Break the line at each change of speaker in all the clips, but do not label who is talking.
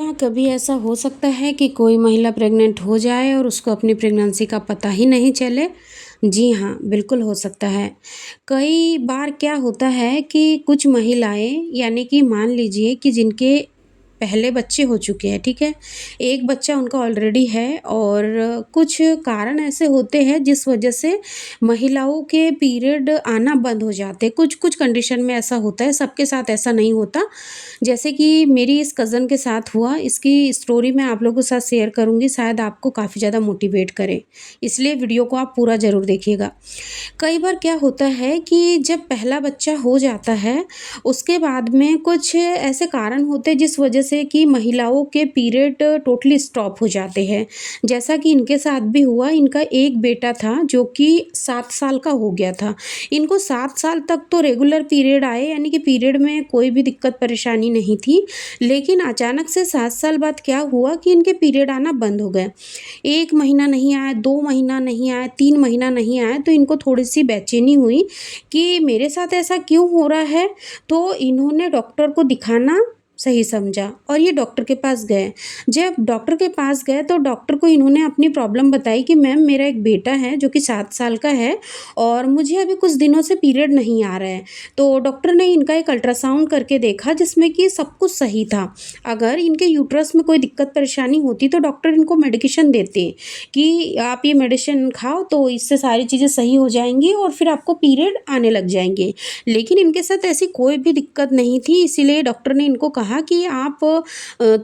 हाँ, कभी ऐसा हो सकता है कि कोई महिला प्रेग्नेंट हो जाए और उसको अपनी प्रेगनेंसी का पता ही नहीं चले। जी हाँ, बिल्कुल हो सकता है। कई बार क्या होता है कि कुछ महिलाएँ यानी कि मान लीजिए कि जिनके पहले बच्चे हो चुके हैं, ठीक है? एक बच्चा उनका ऑलरेडी है और कुछ कारण ऐसे होते हैं जिस वजह से महिलाओं के पीरियड आना बंद हो जाते हैं। कुछ-कुछ कंडीशन में ऐसा होता है, सबके साथ ऐसा नहीं होता। जैसे कि मेरी इस कज़न के साथ हुआ, इसकी स्टोरी मैं आप लोगों के साथ शेयर करूँगी, शायद आपको काफ़ी ज़्यादा मोटिवेट करे। इसलिए वीडियो को आप पूरा ज़रूर देखिएगा। कई बार क्या होता है कि जब पहला बच्चा हो जाता है, उसके बाद में कुछ ऐसे कारण होते हैं जिस वजह से कि महिलाओं के पीरियड टोटली स्टॉप हो जाते हैं। जैसा कि इनके साथ भी हुआ, इनका एक बेटा था जो कि 7 साल का हो गया था। इनको 7 साल तक तो रेगुलर पीरियड आए यानी कि पीरियड में कोई भी दिक्कत परेशानी नहीं थी। लेकिन अचानक से 7 साल बाद क्या हुआ कि इनके पीरियड आना बंद हो गए। 1 महीना नहीं आया, 2 महीना नहीं आया, 3 महीना नहीं आया तो इनको थोड़ी-सी बेचैनी हुई कि मेरे साथ ऐसा क्यों हो रहा है? तो इन्होंने डॉक्टर को दिखाना सही समझा और ये डॉक्टर के पास गए। जब डॉक्टर के पास गए तो डॉक्टर को इन्होंने अपनी प्रॉब्लम बताई कि मैम मेरा एक बेटा है जो कि 7 साल का है और मुझे अभी कुछ दिनों से पीरियड नहीं आ रहा है। तो डॉक्टर ने इनका एक अल्ट्रासाउंड करके देखा जिसमें कि सब कुछ सही था। अगर इनके यूट्रस में कोई दिक्कत परेशानी होती तो डॉक्टर इनको मेडिकेशन देते कि आप ये मेडिसिन खाओ तो इससे सारी चीज़ें सही हो जाएँगी और फिर आपको पीरियड आने लग जाएँगे। लेकिन इनके साथ ऐसी कोई भी दिक्कत नहीं थी इसीलिए डॉक्टर ने इनको कहा कि आप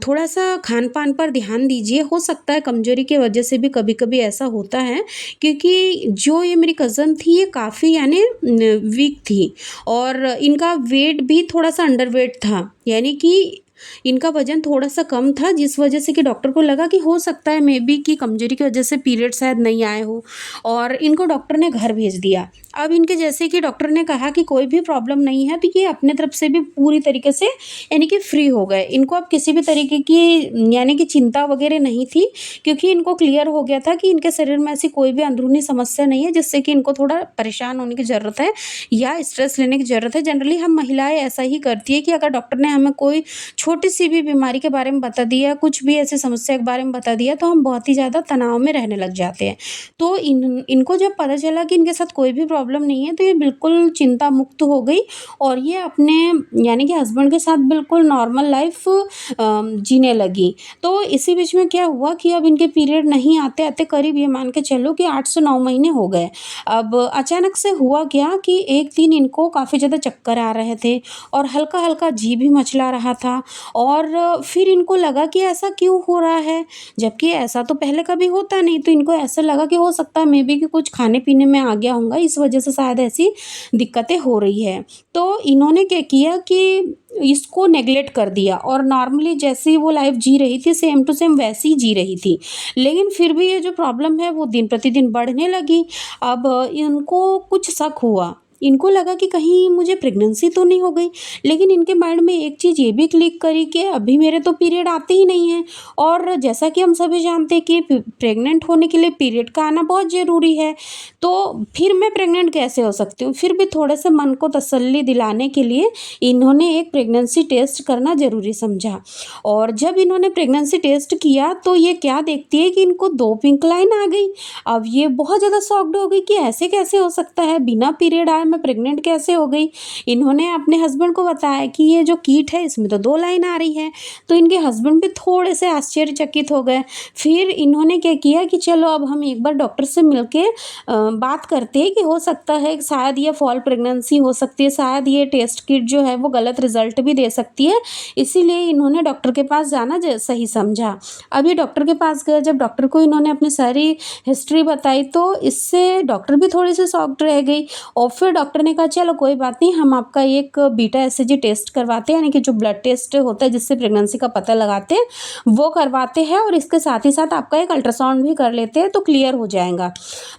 थोड़ा-सा खान-पान पर ध्यान दीजिए। हो सकता है कमज़ोरी की वजह से भी कभी-कभी ऐसा होता है क्योंकि जो ये मेरी कज़न थी ये काफ़ी यानी वीक थी और इनका वेट भी थोड़ा-सा अंडरवेट था। यानी कि इनका वज़न थोड़ा-सा कम था जिस वज़ह से कि डॉक्टर को लगा कि हो सकता है मेबी कि कमज़ोरी की वज़ह से पीरियड शायद नहीं आए हो और इनको डॉक्टर ने घर भेज दिया। अब इनके जैसे कि डॉक्टर ने कहा कि कोई भी प्रॉब्लम नहीं है तो ये अपने तरफ से भी पूरी तरीके से यानी कि फ्री हो गए। इनको अब किसी भी तरीके की यानी कि चिंता वग़ैरह नहीं थी क्योंकि इनको क्लियर हो गया था कि इनके शरीर में ऐसी कोई भी अंदरूनी समस्या नहीं है जिससे कि इनको थोड़ा परेशान होने की ज़रूरत है या स्ट्रेस लेने की ज़रूरत है। जनरली हम महिलाएँ ऐसा ही करती है कि अगर डॉक्टर ने हमें कोई छोटी-सी भी बीमारी के बारे में बता दिया, कुछ भी ऐसी समस्या के बारे में बता दिया तो हम बहुत ही ज़्यादा तनाव में रहने लग जाते हैं। तो इनको जब पता चला कि इनके साथ कोई भी प्रॉब्लम नहीं है तो ये बिल्कुल चिंता मुक्त हो गई और ये अपने यानी कि हस्बैंड के साथ बिल्कुल नॉर्मल लाइफ़ जीने लगी। तो इसी बीच में क्या हुआ कि अब इनके पीरियड नहीं आते-आते करीब ये मान के चलो कि 8 से 9 महीने हो गए। अब अचानक से हुआ क्या कि एक दिन इनको काफ़ी ज़्यादा चक्कर आ रहे थे और हल्का-हल्का जी भी मचला रहा था और फिर इनको लगा कि ऐसा क्यों हो रहा है? जबकि ऐसा तो पहले कभी होता नहीं, तो इनको ऐसा लगा कि हो सकता है मेबी कि कुछ खाने-पीने में आ गया होगा, इस वजह से शायद ऐसी दिक्कतें हो रही है। तो इन्होंने क्या किया कि इसको नेगलेक्ट कर दिया और नॉर्मली जैसी वो लाइफ़ जी रही थी, सेम टू सेम वैसी ही जी रही थी। लेकिन फिर भी ये जो प्रॉब्लम है, वो दिन-प्रतिदिन बढ़ने लगी। अब इनको कुछ शक हुआ। इनको लगा कि कहीं मुझे प्रेग्नेंसी तो नहीं हो गई, लेकिन इनके माइंड में एक चीज़ ये भी क्लिक करी कि अभी मेरे तो पीरियड आते ही नहीं हैं और जैसा कि हम सभी जानते हैं कि प्रेग्नेंट होने के लिए पीरियड का आना बहुत ज़रूरी है, तो फिर मैं प्रेग्नेंट कैसे हो सकती हूँ? फिर भी थोड़े से मन को तसल्ली दिलाने के लिए इन्होंने एक प्रेग्नेंसी टेस्ट करना ज़रूरी समझा और जब इन्होंने प्रेग्नेंसी टेस्ट किया, तो ये क्या देखती है कि इनको 2 पिंक लाइन आ गई। अब ये बहुत ज़्यादा शॉक्ड हो गई कि ऐसे कैसे हो सकता है? बिना पीरियड आए मैं प्रेग्नेंट कैसे हो गई? इन्होंने अपने हस्बैंड को बताया कि ये जो किट है इसमें तो 2 लाइन आ रही है, तो इनके हस्बैंड भी थोड़े से आश्चर्यचकित हो गए। फिर इन्होंने क्या किया कि चलो अब हम एक बार डॉक्टर से मिलके बात करते हैं कि हो सकता है शायद ये फॉल प्रेगनेंसी हो सकती है, शायद ये टेस्ट किट जो है वो गलत रिजल्ट भी दे सकती है, इसीलिए इन्होंने डॉक्टर के पास जाना सही समझा। अब ये डॉक्टर के पास गए, जब डॉक्टर को इन्होंने अपनी सारी हिस्ट्री बताई तो इससे डॉक्टर भी थोड़ी सी शॉक्ड रह गई और फिर डॉक्टर ने कहा चलो कोई बात नहीं, हम आपका एक बीटा एसएजी टेस्ट करवाते हैं, यानी कि जो ब्लड टेस्ट होता है जिससे प्रेगनेंसी का पता लगाते हैं वो करवाते हैं और इसके साथ ही साथ आपका एक अल्ट्रासाउंड भी कर लेते हैं तो क्लियर हो जाएगा।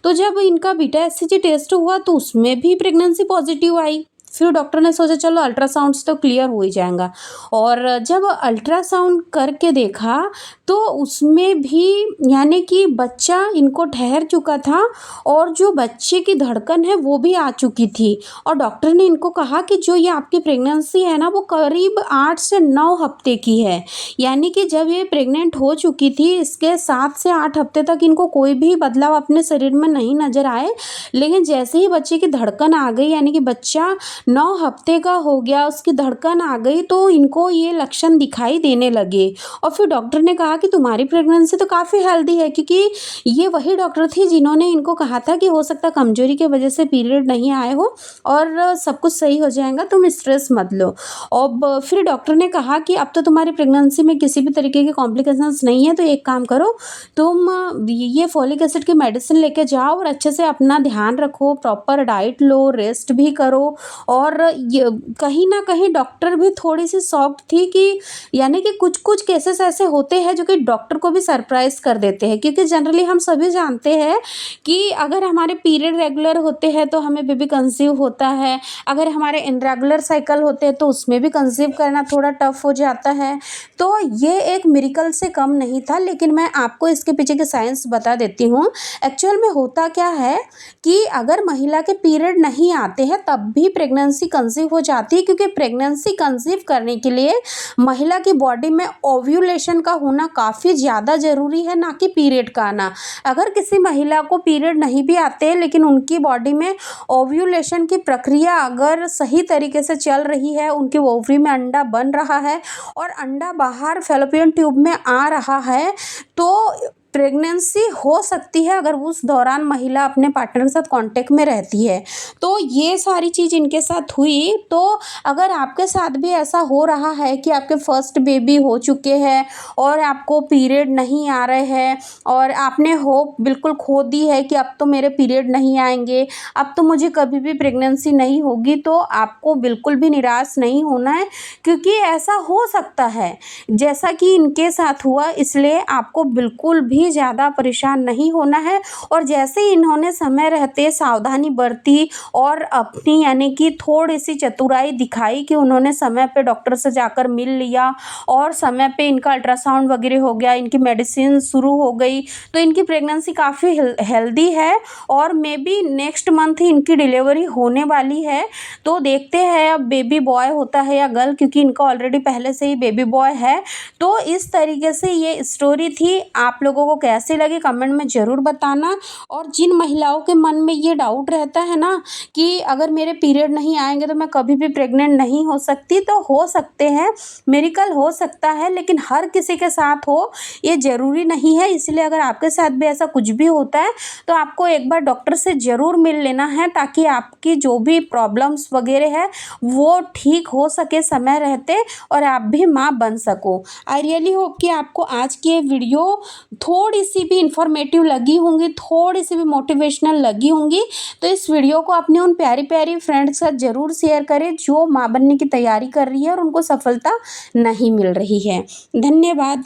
तो जब इनका बीटा एसएजी टेस्ट हुआ तो उसमें भी प्रेगनेंसी पॉजिटिव आई, फिर डॉक्टर ने सोचा चलो अल्ट्रासाउंड से तो क्लियर हो ही जाएगा। और जब अल्ट्रासाउंड करके देखा तो उसमें भी यानी कि बच्चा इनको ठहर चुका था और जो बच्चे की धड़कन है वो भी आ चुकी थी। और डॉक्टर ने इनको कहा कि जो ये आपकी प्रेगनेंसी है ना वो करीब 8 से 9 हफ्ते की है। यानी कि जब ये प्रेग्नेंट हो चुकी थी इसके 7 से 8 हफ्ते तक इनको कोई भी बदलाव अपने शरीर में नहीं नज़र आए। लेकिन जैसे ही बच्चे की धड़कन आ गई यानी कि बच्चा 9 हफ्ते का हो गया, उसकी धड़कन आ गई तो इनको ये लक्षण दिखाई देने लगे। और फिर डॉक्टर ने कहा कि तुम्हारी प्रेगनेंसी तो काफ़ी हेल्दी है, क्योंकि ये वही डॉक्टर थी जिन्होंने इनको कहा था कि हो सकता है कमजोरी की वजह से पीरियड नहीं आए हो और सब कुछ सही हो जाएगा, तुम स्ट्रेस मत लो। अब फिर डॉक्टर ने कहा कि अब तो तुम्हारी प्रेगनेंसी में किसी भी तरीके के कॉम्प्लिकेशंस नहीं है, तो एक काम करो, तुम ये फॉलिक एसिड की मेडिसिन लेके जाओ और अच्छे से अपना ध्यान रखो, प्रॉपर डाइट लो, रेस्ट भी करो। और ये कहीं ना कहीं डॉक्टर भी थोड़ी सी शॉक्ड थी कि यानी कि कुछ कुछ केसेस ऐसे होते हैं जो कि डॉक्टर को भी सरप्राइज कर देते हैं, क्योंकि जनरली हम सभी जानते हैं कि अगर हमारे पीरियड रेगुलर होते हैं तो हमें बेबी कंसीव होता है, अगर हमारे इनरेगुलर साइकिल होते हैं तो उसमें भी कंसीव करना थोड़ा टफ हो जाता है। तो ये एक मिरेकल से कम नहीं था, लेकिन मैं आपको इसके पीछे की साइंस बता देती हूँ। एक्चुअल में होता क्या है कि अगर महिला के पीरियड नहीं आते हैं तब भी प्रेगनेंसी कंसीव हो जाती है, क्योंकि प्रेगनेंसी कंसीव करने के लिए महिला की बॉडी में ओव्यूलेशन का होना काफ़ी ज़्यादा ज़रूरी है, ना कि पीरियड का आना। अगर किसी महिला को पीरियड नहीं भी आते लेकिन उनकी बॉडी में ओव्यूलेशन की प्रक्रिया अगर सही तरीके से चल रही है, उनके ओवरी में अंडा बन रहा है और अंडा बाहर फैलोपियन ट्यूब में आ रहा है, तो प्रेगनेंसी हो सकती है अगर उस दौरान महिला अपने पार्टनर के साथ कांटेक्ट में रहती है। तो ये सारी चीज़ इनके साथ हुई। तो अगर आपके साथ भी ऐसा हो रहा है कि आपके फर्स्ट बेबी हो चुके हैं और आपको पीरियड नहीं आ रहे हैं और आपने होप बिल्कुल खो दी है कि अब तो मेरे पीरियड नहीं आएंगे, अब तो मुझे कभी भी प्रेगनेंसी नहीं होगी, तो आपको बिल्कुल भी निराश नहीं होना है, क्योंकि ऐसा हो सकता है जैसा कि इनके साथ हुआ। इसलिए आपको बिल्कुल भी ज़्यादा परेशान नहीं होना है। और जैसे ही इन्होंने समय रहते सावधानी बरती और अपनी यानी कि थोड़ी सी चतुराई दिखाई कि उन्होंने समय पे डॉक्टर से जाकर मिल लिया और समय पे इनका अल्ट्रासाउंड वगैरह हो गया, इनकी मेडिसिन शुरू हो गई, तो इनकी प्रेगनेंसी काफ़ी हेल्दी है और मे बी नेक्स्ट मंथ ही इनकी डिलीवरी होने वाली है। तो देखते हैं अब बेबी बॉय होता है या गर्ल, क्योंकि इनका ऑलरेडी पहले से ही बेबी बॉय है। तो इस तरीके से ये स्टोरी थी। आप लोगों को कैसी लगी कमेंट में ज़रूर बताना। और जिन महिलाओं के मन में ये डाउट रहता है ना कि अगर मेरे पीरियड नहीं आएंगे तो मैं कभी भी प्रेग्नेंट नहीं हो सकती, तो हो सकते हैं, मिरेकल हो सकता है, लेकिन हर किसी के साथ हो ये ज़रूरी नहीं है। इसलिए अगर आपके साथ भी ऐसा कुछ भी होता है तो आपको एक बार डॉक्टर से ज़रूर मिल लेना है, ताकि आपकी जो भी प्रॉब्लम्स वगैरह है वो ठीक हो सके समय रहते और आप भी माँ बन सको। आई रियली होप कि आपको आज की ये वीडियो थोड़ी सी भी इंफॉर्मेटिव लगी होंगी, थोड़ी सी भी मोटिवेशनल लगी होंगी। तो इस वीडियो को अपने उन प्यारी प्यारी फ्रेंड्स के साथ ज़रूर शेयर करें जो माँ बनने की तैयारी कर रही है और उनको सफलता नहीं मिल रही है। धन्यवाद।